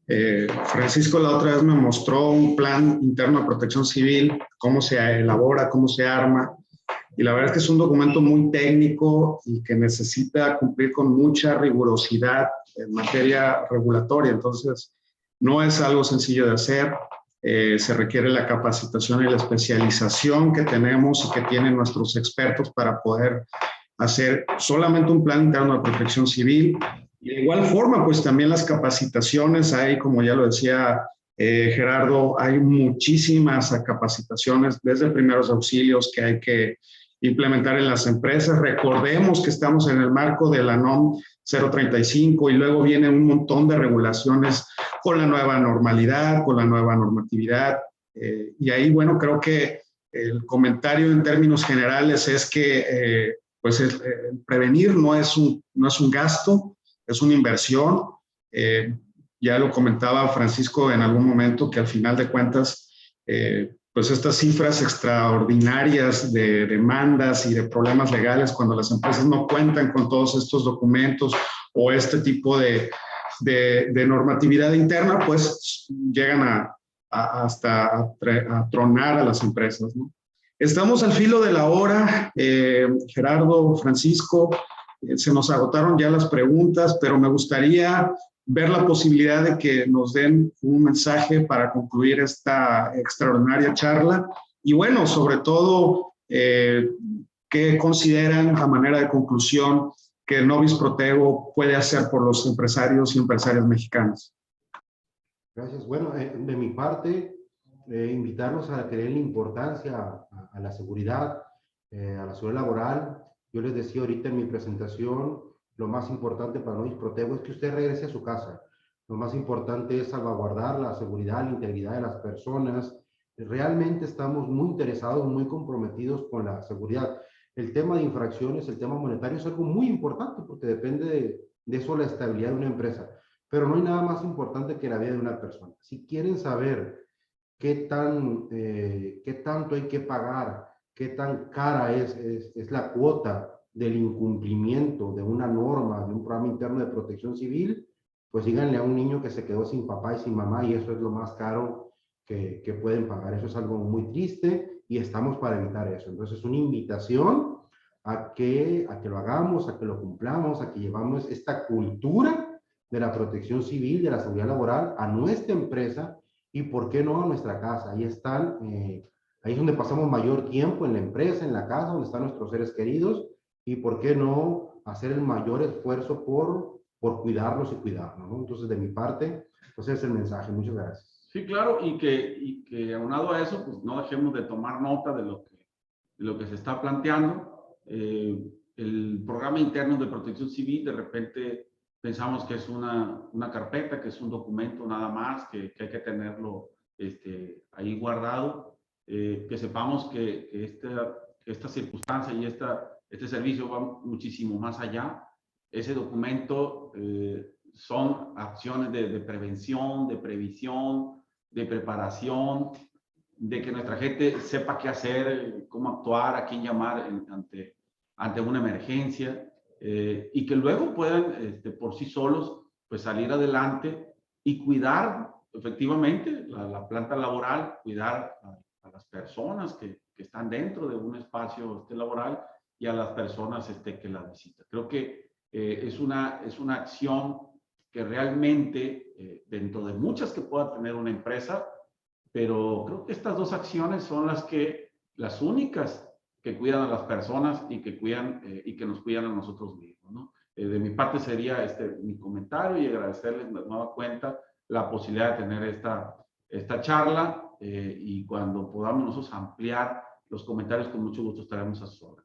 Francisco la otra vez me mostró un plan interno de protección civil, cómo se elabora, cómo se arma. Y la verdad es que es un documento muy técnico y que necesita cumplir con mucha rigurosidad en materia regulatoria. Entonces, no es algo sencillo de hacer. Se requiere la capacitación y la especialización que tenemos y que tienen nuestros expertos para poder hacer solamente un plan interno de protección civil. Y de igual forma, pues también las capacitaciones, hay, como ya lo decía Gerardo, hay muchísimas capacitaciones desde primeros auxilios que hay que implementar en las empresas. Recordemos que estamos en el marco de la NOM 035 y luego viene un montón de regulaciones con la nueva normalidad, con la nueva normatividad. Y ahí, bueno, creo que el comentario en términos generales es que pues prevenir no es un gasto, es una inversión. Ya lo comentaba Francisco en algún momento que al final de cuentas, pues estas cifras extraordinarias de demandas y de problemas legales cuando las empresas no cuentan con todos estos documentos o este tipo de normatividad interna, pues llegan hasta a tronar a las empresas, ¿no? Estamos al filo de la hora, Gerardo, Francisco, se nos agotaron ya las preguntas, pero me gustaría ver la posibilidad de que nos den un mensaje para concluir esta extraordinaria charla. Y bueno, sobre todo, ¿qué consideran a manera de conclusión que Nobis Protego puede hacer por los empresarios y empresarias mexicanos? Gracias. Bueno, de mi parte, invitarlos a que den la importancia a la seguridad laboral. Yo les decía ahorita en mi presentación, lo más importante para Nobis Protego es que usted regrese a su casa. Lo más importante es salvaguardar la seguridad, la integridad de las personas. Realmente estamos muy interesados, muy comprometidos con la seguridad. El tema de infracciones, el tema monetario es algo muy importante porque depende de eso la estabilidad de una empresa. Pero no hay nada más importante que la vida de una persona. Si quieren saber qué tanto hay que pagar, qué tan cara es la cuota del incumplimiento de una norma, de un programa interno de protección civil, pues díganle a un niño que se quedó sin papá y sin mamá y eso es lo más caro que pueden pagar. Eso es algo muy triste y estamos para evitar eso. Entonces es una invitación a que lo hagamos, a que lo cumplamos, a que llevamos esta cultura de la protección civil, de la seguridad laboral a nuestra empresa y, ¿por qué no, a nuestra casa? Ahí están, ahí es donde pasamos mayor tiempo, en la empresa, en la casa, donde están nuestros seres queridos, y ¿por qué no hacer el mayor esfuerzo por por cuidarlos y cuidarnos, ¿no? Entonces, de mi parte, pues ese es el mensaje. Muchas gracias. Sí, claro, y que aunado a eso, pues no dejemos de tomar nota de lo que se está planteando. El programa interno de protección civil, de repente pensamos que es una carpeta, que es un documento nada más, que hay que tenerlo ahí guardado. Que sepamos que esta circunstancia y este servicio va muchísimo más allá. Ese documento son acciones de prevención, de previsión, de preparación, de que nuestra gente sepa qué hacer, cómo actuar, a quién llamar ante una emergencia, y que luego puedan por sí solos pues salir adelante y cuidar efectivamente la planta laboral, cuidar a las personas que están dentro de un espacio laboral y a las personas que la visitan. Creo que es una acción que realmente, dentro de muchas que pueda tener una empresa, pero creo que estas dos acciones son las únicas que cuidan a las personas y que nos cuidan a nosotros mismos, ¿no? De mi parte sería mi comentario y agradecerles de nueva cuenta la posibilidad de tener esta charla, y cuando podamos nosotros ampliar los comentarios, con mucho gusto estaremos a sus órdenes.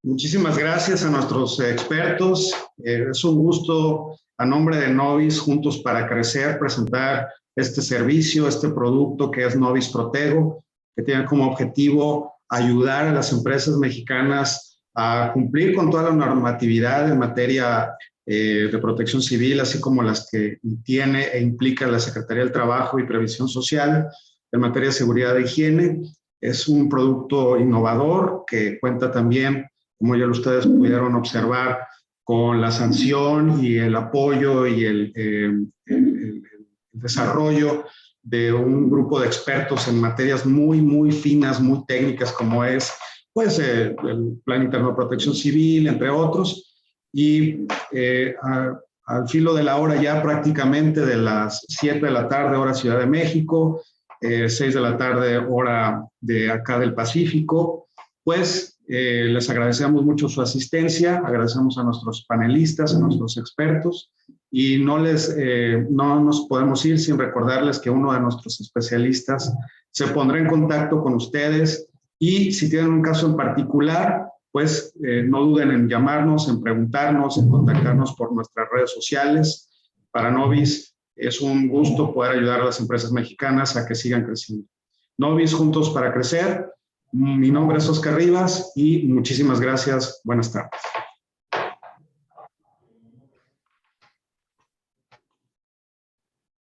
Muchísimas gracias a nuestros expertos. Es un gusto, a nombre de Novis Juntos para Crecer, presentar este servicio, este producto que es Novis Protego, que tiene como objetivo ayudar a las empresas mexicanas a cumplir con toda la normatividad en materia de protección civil, así como las que tiene e implica la Secretaría del Trabajo y Previsión Social en materia de seguridad e higiene. Es un producto innovador que cuenta también, como ya ustedes pudieron observar, con la sanción y el apoyo y el desarrollo de un grupo de expertos en materias muy, muy finas, muy técnicas, como es pues, el Plan Interno de Protección Civil, entre otros. Y al filo de la hora ya prácticamente de las 7 de la tarde, hora Ciudad de México, 6 de la tarde, hora de acá del Pacífico, pues les agradecemos mucho su asistencia, agradecemos a nuestros panelistas, a nuestros expertos, y no nos podemos ir sin recordarles que uno de nuestros especialistas se pondrá en contacto con ustedes, y si tienen un caso en particular, pues no duden en llamarnos, en preguntarnos, en contactarnos por nuestras redes sociales. Para Novis es un gusto poder ayudar a las empresas mexicanas a que sigan creciendo. Novis Juntos para Crecer. Mi nombre es Oscar Rivas y muchísimas gracias. Buenas tardes.